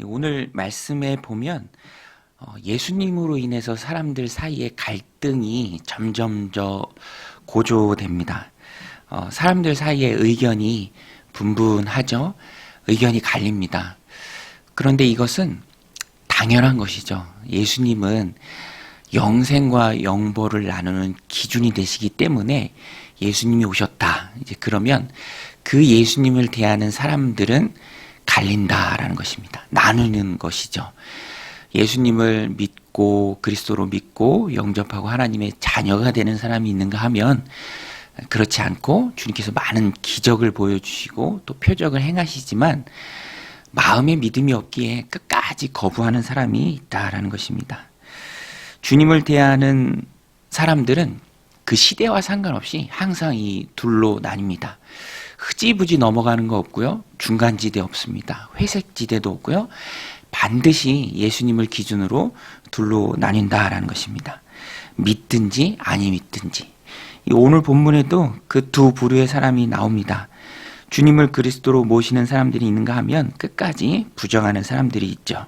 오늘 말씀에 보면 예수님으로 인해서 사람들 사이에 갈등이 점점 고조됩니다. 사람들 사이에 의견이 분분하죠. 의견이 갈립니다. 그런데 이것은 당연한 것이죠. 예수님은 영생과 영벌을 나누는 기준이 되시기 때문에 예수님이 오셨다. 이제 그러면 그 예수님을 대하는 사람들은 갈린다라는 것입니다. 나누는 것이죠. 예수님을 믿고 그리스도로 믿고 영접하고 하나님의 자녀가 되는 사람이 있는가 하면 그렇지 않고 주님께서 많은 기적을 보여주시고 또 표적을 행하시지만 마음에 믿음이 없기에 끝까지 거부하는 사람이 있다라는 것입니다. 주님을 대하는 사람들은 그 시대와 상관없이 항상 이 둘로 나뉩니다. 흐지부지 넘어가는 거 없고요. 중간지대 없습니다. 회색지대도 없고요. 반드시 예수님을 기준으로 둘로 나뉜다라는 것입니다. 믿든지 아니 믿든지. 오늘 본문에도 그 두 부류의 사람이 나옵니다. 주님을 그리스도로 모시는 사람들이 있는가 하면 끝까지 부정하는 사람들이 있죠.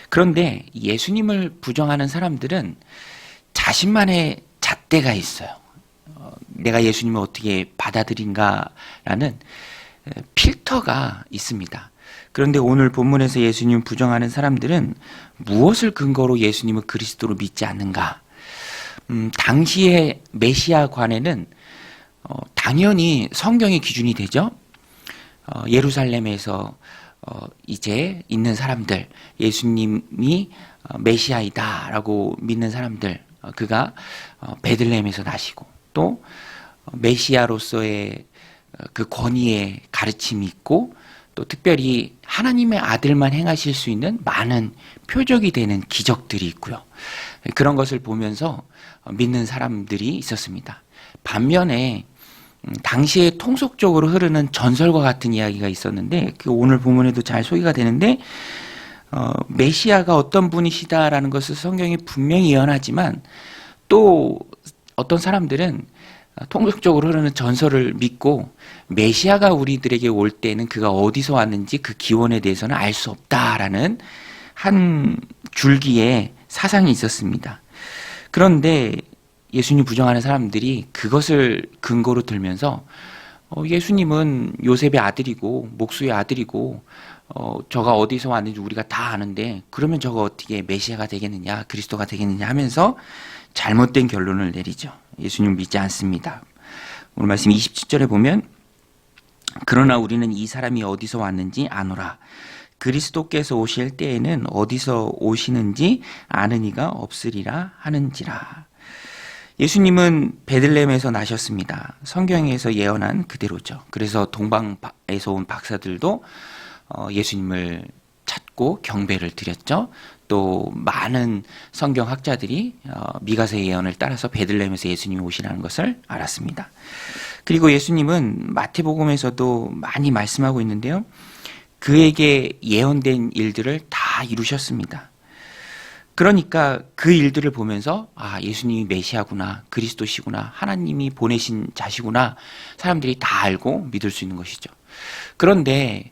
그런데 예수님을 부정하는 사람들은 자신만의 잣대가 있어요. 내가 예수님을 어떻게 받아들인가라는 필터가 있습니다. 그런데 오늘 본문에서 예수님을 부정하는 사람들은 무엇을 근거로 예수님을 그리스도로 믿지 않는가? 당시의 메시아관에는 당연히 성경의 기준이 되죠. 예루살렘에서 이제 있는 사람들, 예수님이 메시아이다라고 믿는 사람들, 그가 베들레헴에서 나시고 또 메시아로서의 그 권위의 가르침이 있고 또 특별히 하나님의 아들만 행하실 수 있는 많은 표적이 되는 기적들이 있고요. 그런 것을 보면서 믿는 사람들이 있었습니다. 반면에 당시에 통속적으로 흐르는 전설과 같은 이야기가 있었는데 그 오늘 본문에도 잘 소개가 되는데 메시아가 어떤 분이시다라는 것을 성경이 분명히 예언하지만 또 어떤 사람들은 통속적으로 흐르는 전설을 믿고 메시아가 우리들에게 올 때는 그가 어디서 왔는지 그 기원에 대해서는 알 수 없다라는 한 줄기의 사상이 있었습니다. 그런데 예수님 부정하는 사람들이 그것을 근거로 들면서 예수님은 요셉의 아들이고 목수의 아들이고 저가 어디서 왔는지 우리가 다 아는데 그러면 저가 어떻게 메시아가 되겠느냐 그리스도가 되겠느냐 하면서 잘못된 결론을 내리죠. 예수님 믿지 않습니다. 오늘 말씀 27절에 보면 그러나 우리는 이 사람이 어디서 왔는지 아노라. 그리스도께서 오실 때에는 어디서 오시는지 아는 이가 없으리라 하는지라. 예수님은 베들레헴에서 나셨습니다. 성경에서 예언한 그대로죠. 그래서 동방에서 온 박사들도 예수님을 찾고 경배를 드렸죠. 또 많은 성경학자들이 미가서의 예언을 따라서 베들레헴에서 예수님이 오시라는 것을 알았습니다. 그리고 예수님은 마태복음에서도 많이 말씀하고 있는데요. 그에게 예언된 일들을 다 이루셨습니다. 그러니까 그 일들을 보면서 예수님이 메시아구나 그리스도시구나 하나님이 보내신 자시구나 사람들이 다 알고 믿을 수 있는 것이죠. 그런데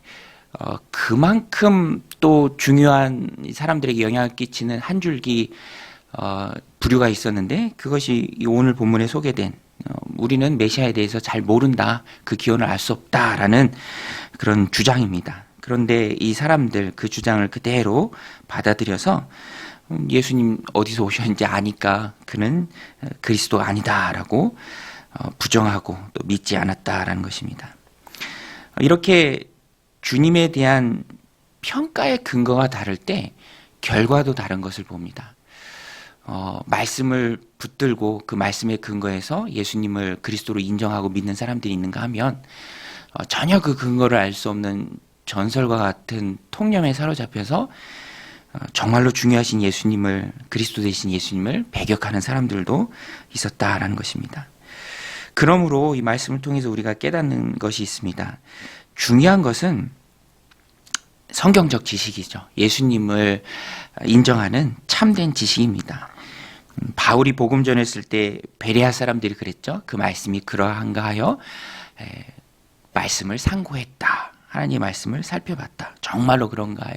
그만큼 또 중요한 사람들에게 영향을 끼치는 한 줄기 부류가 있었는데 그것이 오늘 본문에 소개된 우리는 메시아에 대해서 잘 모른다 그 기원을 알 수 없다라는 그런 주장입니다. 그런데 이 사람들 그 주장을 그대로 받아들여서 예수님 어디서 오셨는지 아니까 그는 그리스도가 아니다라고 부정하고 또 믿지 않았다라는 것입니다. 이렇게 주님에 대한 평가의 근거가 다를 때 결과도 다른 것을 봅니다. 말씀을 붙들고 그 말씀의 근거에서 예수님을 그리스도로 인정하고 믿는 사람들이 있는가 하면 전혀 그 근거를 알 수 없는 전설과 같은 통념에 사로잡혀서 정말로 중요하신 예수님을 그리스도 되신 예수님을 배격하는 사람들도 있었다라는 것입니다. 그러므로 이 말씀을 통해서 우리가 깨닫는 것이 있습니다. 중요한 것은 성경적 지식이죠. 예수님을 인정하는 참된 지식입니다. 바울이 복음 전했을 때 베레아 사람들이 그랬죠. 그 말씀이 그러한가 하여 말씀을 상고했다 하나님의 말씀을 살펴봤다. 정말로 그런가요?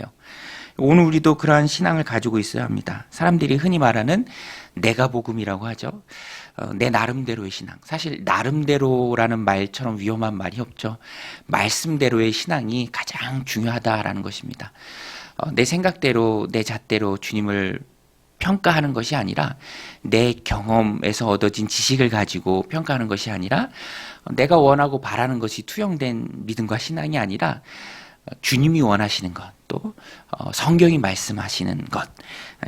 오늘 우리도 그러한 신앙을 가지고 있어야 합니다. 사람들이 흔히 말하는 내가 복음이라고 하죠. 내 나름대로의 신앙. 사실 나름대로라는 말처럼 위험한 말이 없죠. 말씀대로의 신앙이 가장 중요하다라는 것입니다. 내 생각대로 내 잣대로 주님을 평가하는 것이 아니라 내 경험에서 얻어진 지식을 가지고 평가하는 것이 아니라 내가 원하고 바라는 것이 투영된 믿음과 신앙이 아니라 주님이 원하시는 것, 또 성경이 말씀하시는 것,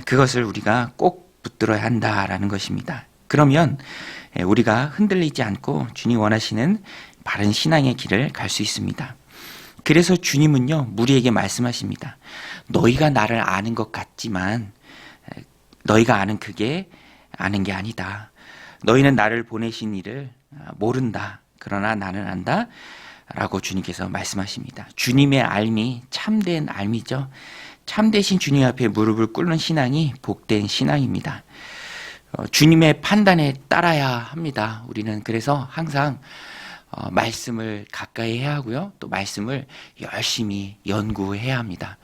그것을 우리가 꼭 붙들어야 한다라는 것입니다. 그러면 우리가 흔들리지 않고 주님이 원하시는 바른 신앙의 길을 갈 수 있습니다. 그래서 주님은요, 무리에게 말씀하십니다. 너희가 나를 아는 것 같지만 너희가 아는 그게 아는 게 아니다. 너희는 나를 보내신 이를 모른다. 그러나 나는 안다. 라고 주님께서 말씀하십니다. 주님의 알미, 참된 알미죠. 참되신 주님 앞에 무릎을 꿇는 신앙이 복된 신앙입니다. 주님의 판단에 따라야 합니다. 우리는 그래서 항상 말씀을 가까이 해야 하고요. 또 말씀을 열심히 연구해야 합니다.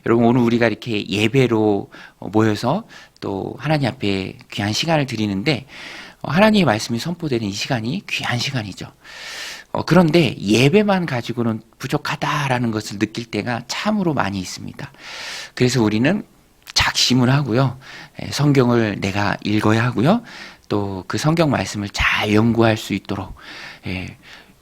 여러분, 오늘 우리가 이렇게 예배로 모여서 또 하나님 앞에 귀한 시간을 드리는데 하나님의 말씀이 선포되는 이 시간이 귀한 시간이죠. 그런데 예배만 가지고는 부족하다라는 것을 느낄 때가 참으로 많이 있습니다. 그래서 우리는 작심을 하고요. 성경을 내가 읽어야 하고요. 또 그 성경 말씀을 잘 연구할 수 있도록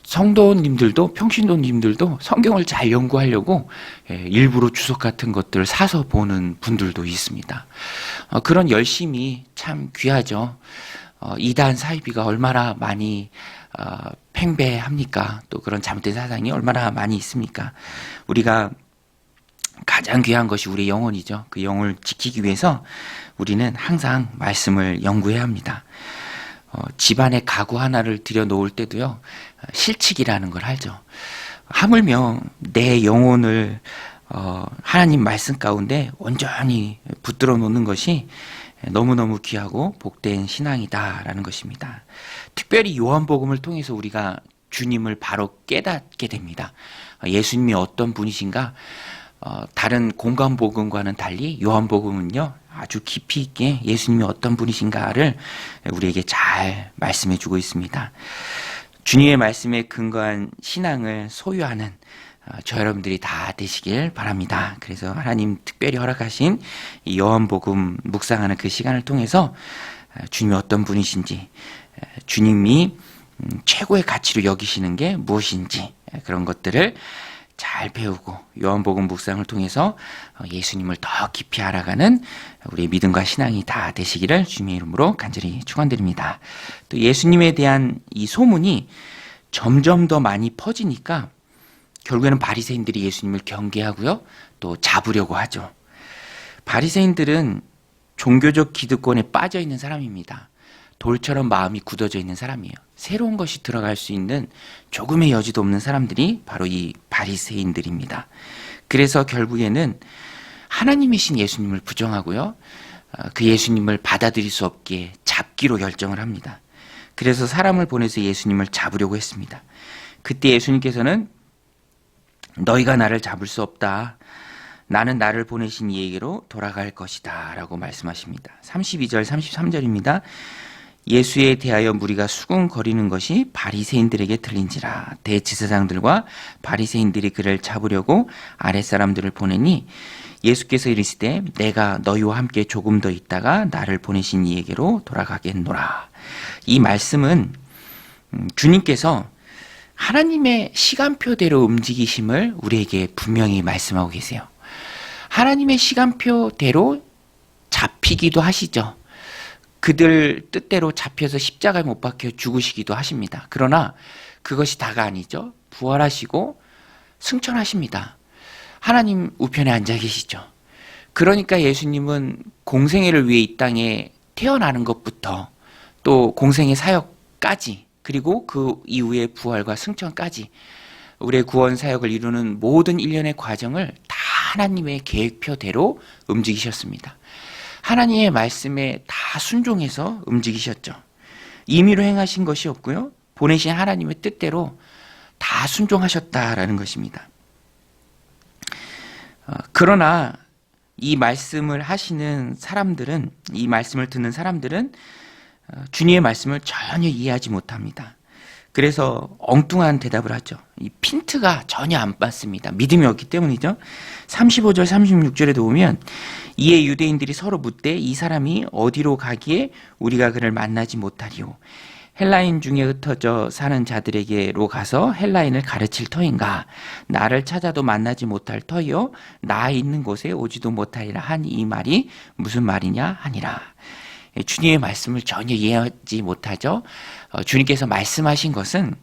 성도님들도 평신도님들도 성경을 잘 연구하려고 일부러 주석 같은 것들을 사서 보는 분들도 있습니다. 그런 열심이 참 귀하죠. 이단 사이비가 얼마나 많이 팽배합니까? 또 그런 잘못된 사상이 얼마나 많이 있습니까? 우리가 가장 귀한 것이 우리의 영혼이죠. 그 영혼을 지키기 위해서 우리는 항상 말씀을 연구해야 합니다. 집안에 가구 하나를 들여놓을 때도요, 실칙이라는 걸 알죠. 하물며 내 영혼을 하나님 말씀 가운데 온전히 붙들어 놓는 것이 너무너무 귀하고 복된 신앙이다라는 것입니다. 특별히 요한복음을 통해서 우리가 주님을 바로 깨닫게 됩니다. 예수님이 어떤 분이신가? 다른 공간복음과는 달리 요한복음은요, 아주 깊이 있게 예수님이 어떤 분이신가를 우리에게 잘 말씀해 주고 있습니다. 주님의 말씀에 근거한 신앙을 소유하는 저 여러분들이 다 되시길 바랍니다. 그래서 하나님 특별히 허락하신 이 요한복음 묵상하는 그 시간을 통해서 주님이 어떤 분이신지, 주님이 최고의 가치로 여기시는 게 무엇인지, 그런 것들을 잘 배우고 요한복음 묵상을 통해서 예수님을 더 깊이 알아가는 우리의 믿음과 신앙이 다 되시기를 주님의 이름으로 간절히 축원드립니다. 또 예수님에 대한 이 소문이 점점 더 많이 퍼지니까 결국에는 바리새인들이 예수님을 경계하고요, 또 잡으려고 하죠. 바리새인들은 종교적 기득권에 빠져 있는 사람입니다. 돌처럼 마음이 굳어져 있는 사람이에요. 새로운 것이 들어갈 수 있는 조금의 여지도 없는 사람들이 바로 이 바리새인들입니다. 그래서 결국에는 하나님이신 예수님을 부정하고요, 그 예수님을 받아들일 수 없게 잡기로 결정을 합니다. 그래서 사람을 보내서 예수님을 잡으려고 했습니다. 그때 예수님께서는 너희가 나를 잡을 수 없다. 나는 나를 보내신 이에게로 돌아갈 것이다 라고 말씀하십니다. 32절 33절입니다. 예수에 대하여 무리가 수군거리는 것이 바리새인들에게 들린지라. 대제사장들과 바리새인들이 그를 잡으려고 아랫사람들을 보내니 예수께서 이르시되 내가 너희와 함께 조금 더 있다가 나를 보내신 이에게로 돌아가겠노라. 이 말씀은 주님께서 하나님의 시간표대로 움직이심을 우리에게 분명히 말씀하고 계세요. 하나님의 시간표대로 잡히기도 하시죠. 그들 뜻대로 잡혀서 십자가에 못 박혀 죽으시기도 하십니다. 그러나 그것이 다가 아니죠. 부활하시고 승천하십니다. 하나님 우편에 앉아 계시죠. 그러니까 예수님은 공생애를 위해 이 땅에 태어나는 것부터 또 공생애 사역까지, 그리고 그 이후의 부활과 승천까지 우리의 구원 사역을 이루는 모든 일련의 과정을 다 하나님의 계획표대로 움직이셨습니다. 하나님의 말씀에 다 순종해서 움직이셨죠. 임의로 행하신 것이 없고요, 보내신 하나님의 뜻대로 다 순종하셨다라는 것입니다. 그러나 이 말씀을 하시는 사람들은, 이 말씀을 듣는 사람들은 주님의 말씀을 전혀 이해하지 못합니다. 그래서 엉뚱한 대답을 하죠. 이 핀트가 전혀 안 맞습니다. 믿음이 없기 때문이죠. 35절 36절에도 보면 이에 유대인들이 서로 묻되 이 사람이 어디로 가기에 우리가 그를 만나지 못하리오. 헬라인 중에 흩어져 사는 자들에게로 가서 헬라인을 가르칠 터인가? 나를 찾아도 만나지 못할 터이요 나 있는 곳에 오지도 못하리라 한 이 말이 무슨 말이냐 하니라. 주님의 말씀을 전혀 이해하지 못하죠. 주님께서 말씀하신 것은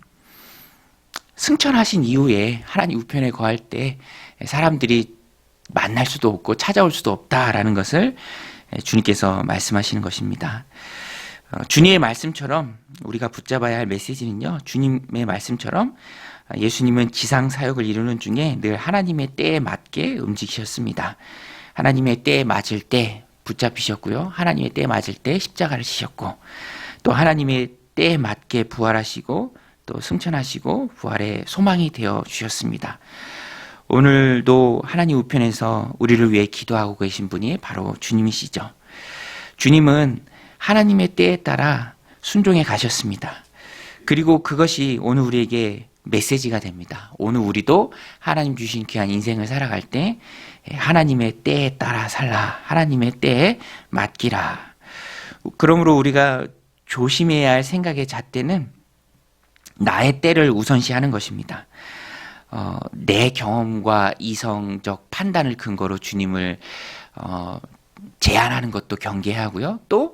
승천하신 이후에 하나님 우편에 거할 때 사람들이 만날 수도 없고 찾아올 수도 없다라는 것을 주님께서 말씀하시는 것입니다. 주님의 말씀처럼 우리가 붙잡아야 할 메시지는요, 주님의 말씀처럼 예수님은 지상 사역을 이루는 중에 늘 하나님의 때에 맞게 움직이셨습니다. 하나님의 때에 맞을 때 붙잡히셨고요, 하나님의 때에 맞을 때 십자가를 지셨고, 또 하나님의 때에 맞게 부활하시고 또 승천하시고 부활의 소망이 되어 주셨습니다. 오늘도 하나님 우편에서 우리를 위해 기도하고 계신 분이 바로 주님이시죠. 주님은 하나님의 때에 따라 순종해 가셨습니다. 그리고 그것이 오늘 우리에게 메시지가 됩니다. 오늘 우리도 하나님 주신 귀한 인생을 살아갈 때 하나님의 때에 따라 살라, 하나님의 때에 맡기라. 그러므로 우리가 조심해야 할 생각의 잣대는 나의 때를 우선시하는 것입니다. 내 경험과 이성적 판단을 근거로 주님을 제한하는 것도 경계해야 하고요. 또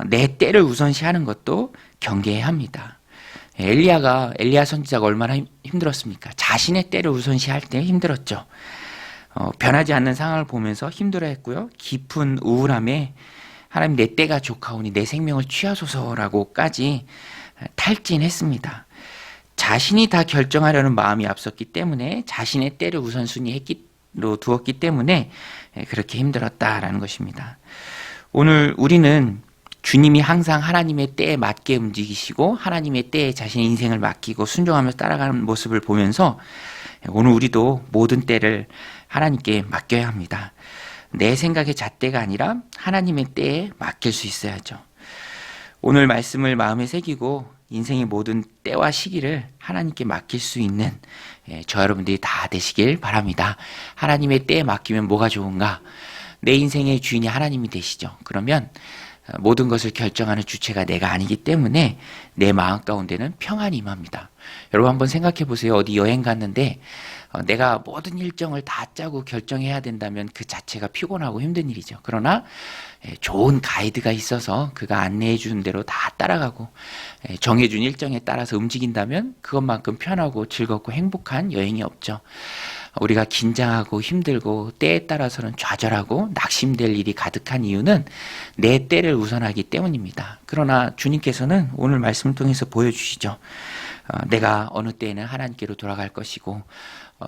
내 때를 우선시하는 것도 경계해야 합니다. 엘리야 선지자가 얼마나 힘들었습니까? 자신의 때를 우선시할 때 힘들었죠. 변하지 않는 상황을 보면서 힘들어했고요. 깊은 우울함에 하나님 내 때가 좋가오니 내 생명을 취하소서라고까지 탈진했습니다. 자신이 다 결정하려는 마음이 앞섰기 때문에 자신의 때를 우선순위로 두었기 때문에 그렇게 힘들었다라는 것입니다. 오늘 우리는 주님이 항상 하나님의 때에 맞게 움직이시고 하나님의 때에 자신의 인생을 맡기고 순종하면서 따라가는 모습을 보면서 오늘 우리도 모든 때를 하나님께 맡겨야 합니다. 내 생각의 잣대가 아니라 하나님의 때에 맡길 수 있어야죠. 오늘 말씀을 마음에 새기고 인생의 모든 때와 시기를 하나님께 맡길 수 있는 저 여러분들이 다 되시길 바랍니다. 하나님의 때에 맡기면 뭐가 좋은가? 내 인생의 주인이 하나님이 되시죠. 그러면 모든 것을 결정하는 주체가 내가 아니기 때문에 내 마음 가운데는 평안이 임합니다. 여러분 한번 생각해 보세요. 어디 여행 갔는데 내가 모든 일정을 다 짜고 결정해야 된다면 그 자체가 피곤하고 힘든 일이죠. 그러나 좋은 가이드가 있어서 그가 안내해 주는 대로 다 따라가고 정해준 일정에 따라서 움직인다면 그것만큼 편하고 즐겁고 행복한 여행이 없죠. 우리가 긴장하고 힘들고 때에 따라서는 좌절하고 낙심될 일이 가득한 이유는 내 때를 우선하기 때문입니다. 그러나 주님께서는 오늘 말씀을 통해서 보여주시죠. 내가 어느 때에는 하나님께로 돌아갈 것이고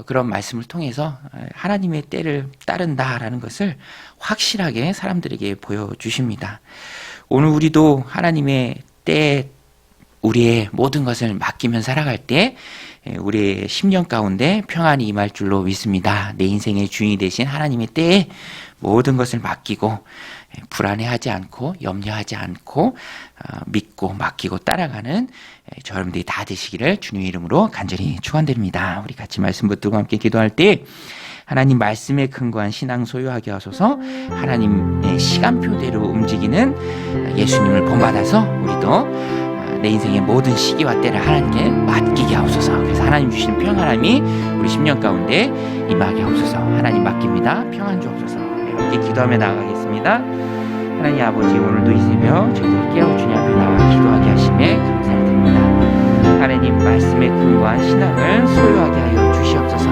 그런 말씀을 통해서 하나님의 때를 따른다라는 것을 확실하게 사람들에게 보여주십니다. 오늘 우리도 하나님의 때에 우리의 모든 것을 맡기면 살아갈 때 우리의 심령 가운데 평안이 임할 줄로 믿습니다. 내 인생의 주인이 되신 하나님의 때에 모든 것을 맡기고 불안해하지 않고 염려하지 않고 믿고 맡기고 따라가는 저 여러분들이 다 되시기를 주님의 이름으로 간절히 축원드립니다. 우리 같이 말씀 붙들고 함께 기도할 때 하나님 말씀에 근거한 신앙 소유하게 하소서. 하나님의 시간표대로 움직이는 예수님을 본받아서 우리도 내 인생의 모든 시기와 때를 하나님께 맡기게 하옵소서. 그래서 하나님 주시는 평안함이 우리 심령 가운데 임하게 하옵소서. 하나님 맡깁니다. 평안 주옵소서. 이렇게 기도하며 나아가겠습니다. 하나님 아버지, 오늘도 이 새벽 저희들 깨워 주님 앞에 나와 기도하게 하심에 감사드립니다. 하나님 말씀에 근거한 신앙을 소유하게 하여 주시옵소서.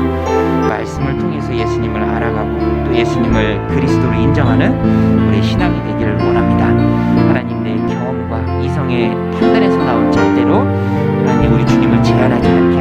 말씀을 통해서 예수님을 알아가고 또 예수님을 그리스도로 인정하는 우리 신앙이 되기를 원합니다. 하나님 내 경험과 이성의 판단에서 나온 잣대로 하나님 우리 주님을 제한하지 않게